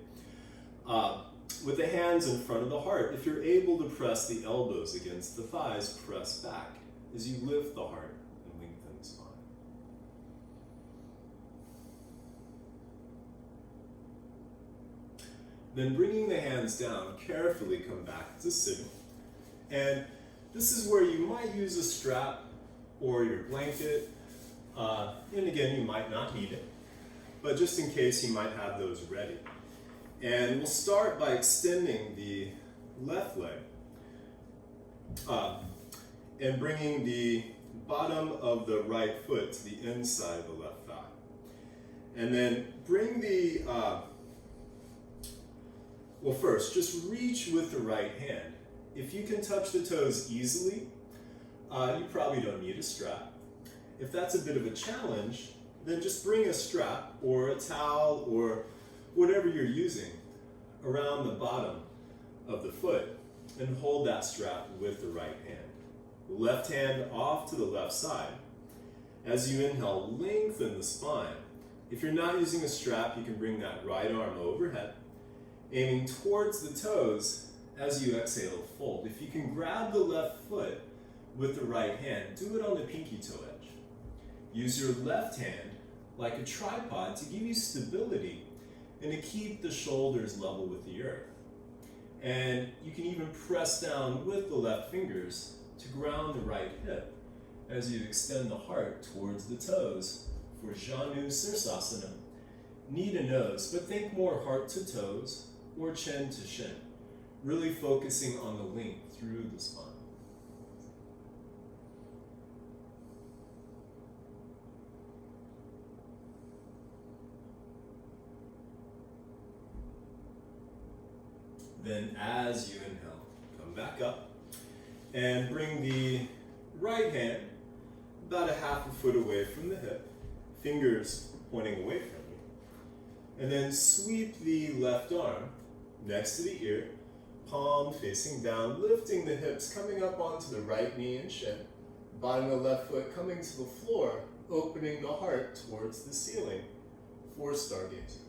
With the hands in front of the heart, if you're able to press the elbows against the thighs, press back as you lift the heart and lengthen the spine. Then bringing the hands down, carefully come back to sitting. And this is where you might use a strap or your blanket. And again, you might not need it, but just in case, you might have those ready. And we'll start by extending the left leg and bringing the bottom of the right foot to the inside of the left thigh. And then bring the, well first, just reach with the right hand. If you can touch the toes easily, you probably don't need a strap. If that's a bit of a challenge, then just bring a strap or a towel or whatever you're using around the bottom of the foot and hold that strap with the right hand. Left hand off to the left side. As you inhale, lengthen the spine. If you're not using a strap, you can bring that right arm overhead, aiming towards the toes. As you exhale, fold. If you can grab the left foot with the right hand, do it on the pinky toe edge. Use your left hand like a tripod to give you stability and to keep the shoulders level with the earth. And you can even press down with the left fingers to ground the right hip as you extend the heart towards the toes for Janu Sirsasana. Knee to nose, but think more heart to toes or chin to shin, really focusing on the length through the spine. Then as you inhale, come back up and bring the right hand about a half a foot away from the hip, fingers pointing away from you. And then sweep the left arm next to the ear, palm facing down, lifting the hips, coming up onto the right knee and shin. Bottom of the left foot coming to the floor, opening the heart towards the ceiling for stargazing.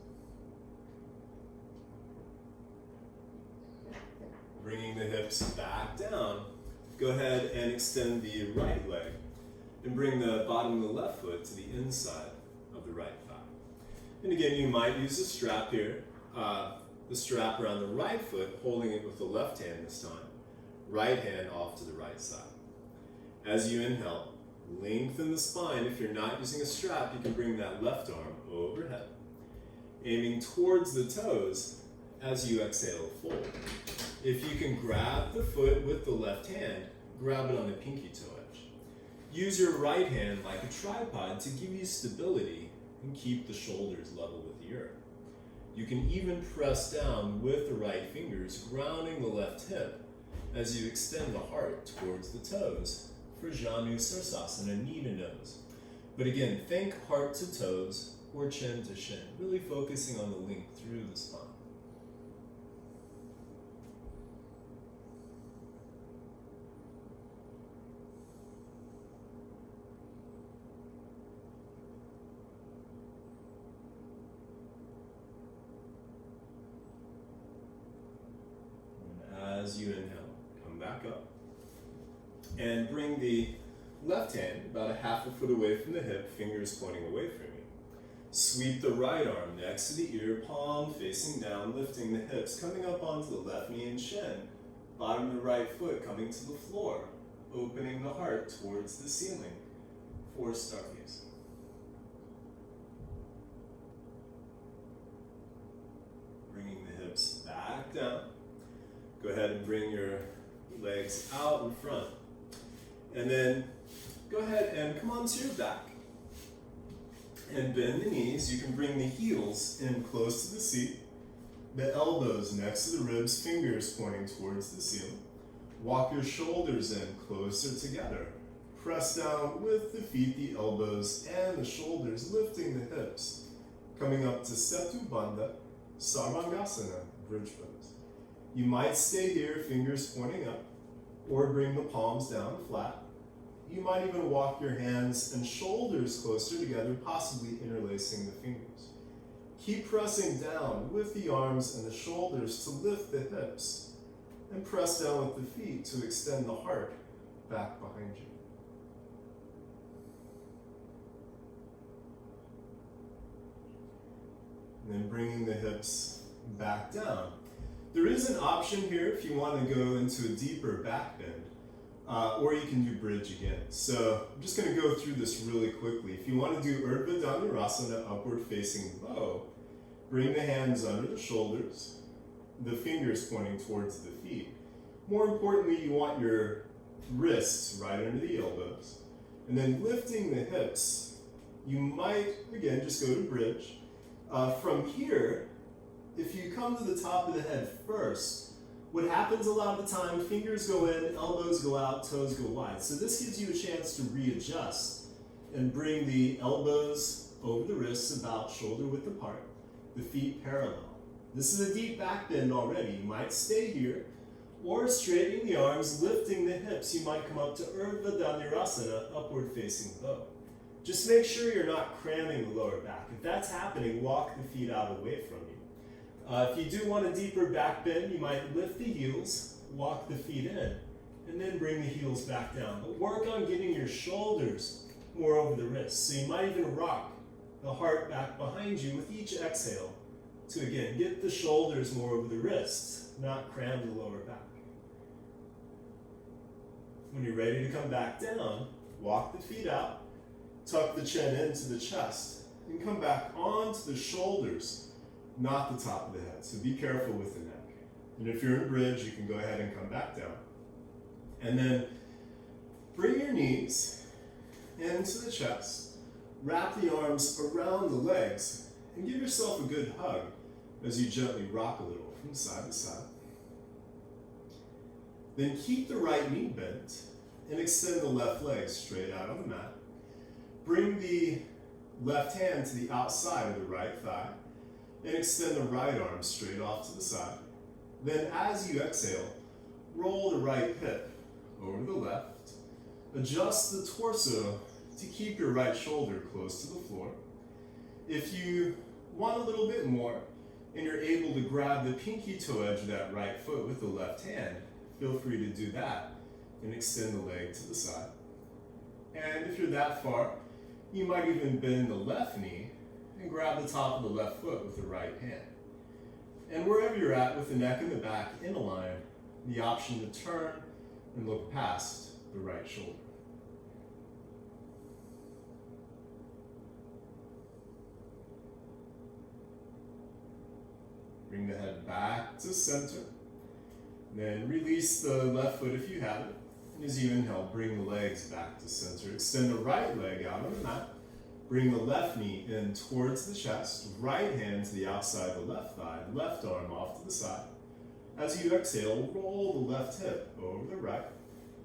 Bringing the hips back down, go ahead and extend the right leg and bring the bottom of the left foot to the inside of the right thigh. And again, you might use a strap here, the strap around the right foot, holding it with the left hand this time, right hand off to the right side. As you inhale, lengthen the spine. If you're not using a strap, you can bring that left arm overhead, aiming towards the toes. As you exhale, fold. If you can grab the foot with the left hand, grab it on the pinky toe edge. Use your right hand like a tripod to give you stability and keep the shoulders level with the earth. You can even press down with the right fingers, grounding the left hip as you extend the heart towards the toes for Janu Sirsasana, knee to nose. But again, think heart to toes or chin to shin, really focusing on the link through the spine. As you inhale, come back up and bring the left hand about a half a foot away from the hip, fingers pointing away from you. Sweep the right arm next to the ear, palm facing down, lifting the hips, coming up onto the left knee and shin. Bottom of the right foot coming to the floor, opening the heart towards the ceiling for stargaze. Bringing the hips back down. Go ahead and bring your legs out in front. And then go ahead and come onto your back and bend the knees. You can bring the heels in close to the seat, the elbows next to the ribs, fingers pointing towards the ceiling. Walk your shoulders in closer together. Press down with the feet, the elbows, and the shoulders, lifting the hips. Coming up to Setu Bandha, Sarvangasana, bridge pose. You might stay here, fingers pointing up, or bring the palms down flat. You might even walk your hands and shoulders closer together, possibly interlacing the fingers. Keep pressing down with the arms and the shoulders to lift the hips, and press down with the feet to extend the heart back behind you. And then bringing the hips back down. There is an option here if you want to go into a deeper back bend, or you can do bridge again. So I'm just going to go through this really quickly. If you want to do Urdhva Dhanurasana, upward facing bow, bring the hands under the shoulders, the fingers pointing towards the feet. More importantly, you want your wrists right under the elbows. And then lifting the hips, you might, again, just go to bridge. From here, if you come to the top of the head first, what happens a lot of the time, fingers go in, elbows go out, toes go wide. So this gives you a chance to readjust and bring the elbows over the wrists about shoulder width apart, the feet parallel. This is a deep back bend already. You might stay here, or straightening the arms, lifting the hips. You might come up to Urdhva Dhanurasana, upward facing bow. Just make sure you're not cramming the lower back. If that's happening, walk the feet out away from you. If you do want a deeper back bend, you might lift the heels, walk the feet in, and then bring the heels back down. But work on getting your shoulders more over the wrists. So you might even rock the heart back behind you with each exhale to, again, get the shoulders more over the wrists, not cram the lower back. When you're ready to come back down, walk the feet out, tuck the chin into the chest, and come back onto the shoulders, not the top of the head. So be careful with the neck. And if you're in a bridge, you can go ahead and come back down. And then bring your knees into the chest, wrap the arms around the legs, and give yourself a good hug as you gently rock a little from side to side. Then keep the right knee bent and extend the left leg straight out on the mat. Bring the left hand to the outside of the right thigh and extend the right arm straight off to the side. Then as you exhale, roll the right hip over the left. Adjust the torso to keep your right shoulder close to the floor. If you want a little bit more and you're able to grab the pinky toe edge of that right foot with the left hand, feel free to do that and extend the leg to the side. And if you're that far, you might even bend the left knee and grab the top of the left foot with the right hand. And wherever you're at with the neck and the back in a line, the option to turn and look past the right shoulder. Bring the head back to center. Then release the left foot if you have it. And as you inhale, bring the legs back to center. Extend the right leg out on the mat. Bring the left knee in towards the chest. Right hand to the outside of the left thigh. Left arm off to the side. As you exhale, roll the left hip over the right.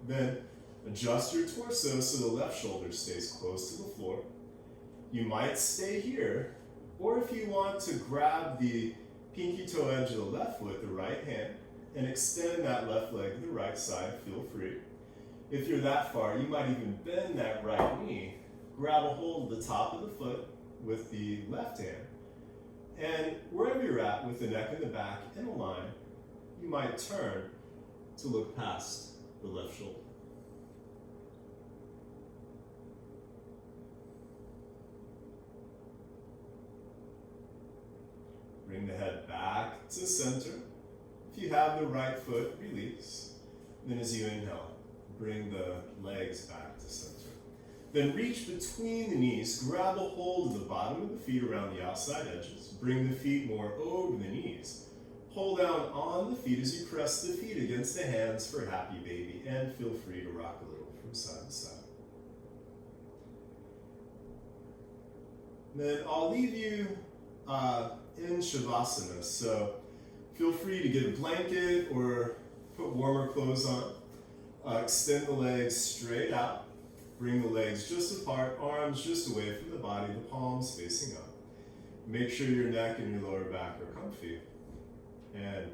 Then Adjust your torso so the left shoulder stays close to the floor. You might stay here, or if you want to grab the pinky toe edge of the left foot, the right hand, and extend that left leg to the right side, feel free. If you're that far, you might even bend that right knee, grab a hold of the top of the foot with the left hand, and wherever you're at with the neck and the back in a line, you might turn to look past the left shoulder. Bring the head back to center. If you have the right foot, release. Then as you inhale, bring the legs back to center. Then reach between the knees, grab a hold of the bottom of the feet around the outside edges. Bring the feet more over the knees. Pull down on the feet as you press the feet against the hands for happy baby, and feel free to rock a little from side to side. Then I'll leave you in Shavasana, so feel free to get a blanket or put warmer clothes on. Extend the legs straight out. Bring the legs just apart, arms just away from the body, the palms facing up. Make sure your neck and your lower back are comfy. And